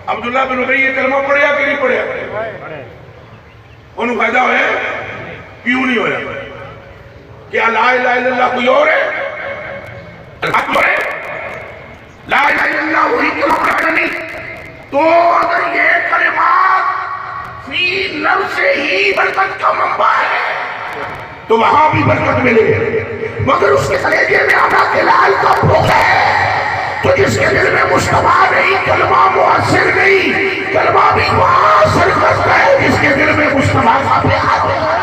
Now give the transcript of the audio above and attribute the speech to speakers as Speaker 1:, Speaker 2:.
Speaker 1: عبداللہ بن ابی یہ کلمہ پڑھیا کہ نہیں پڑھیا؟ انہوں فائدہ ہوئے کیوں نہیں ہویا؟ کیا لا الہ الا اللہ کوئی اور ہے؟ الحق ہے لا الہ الا اللہ وہی کلمہ پڑھا نہیں تو اگر یہ کلمات فی نفس ہی برکت کا منبع ہے تو وہاں بھی برکت ملے، مگر اس کے کلیجے میں آنا دلال کا بھوک ہے تو جس کے دل میں مشتبہ نہیں کلمہ مؤثر نہیں، کلمہ بھی وہاں اثر کرتا ہے جس کے دل میں مشتبہ کا پیار ہے۔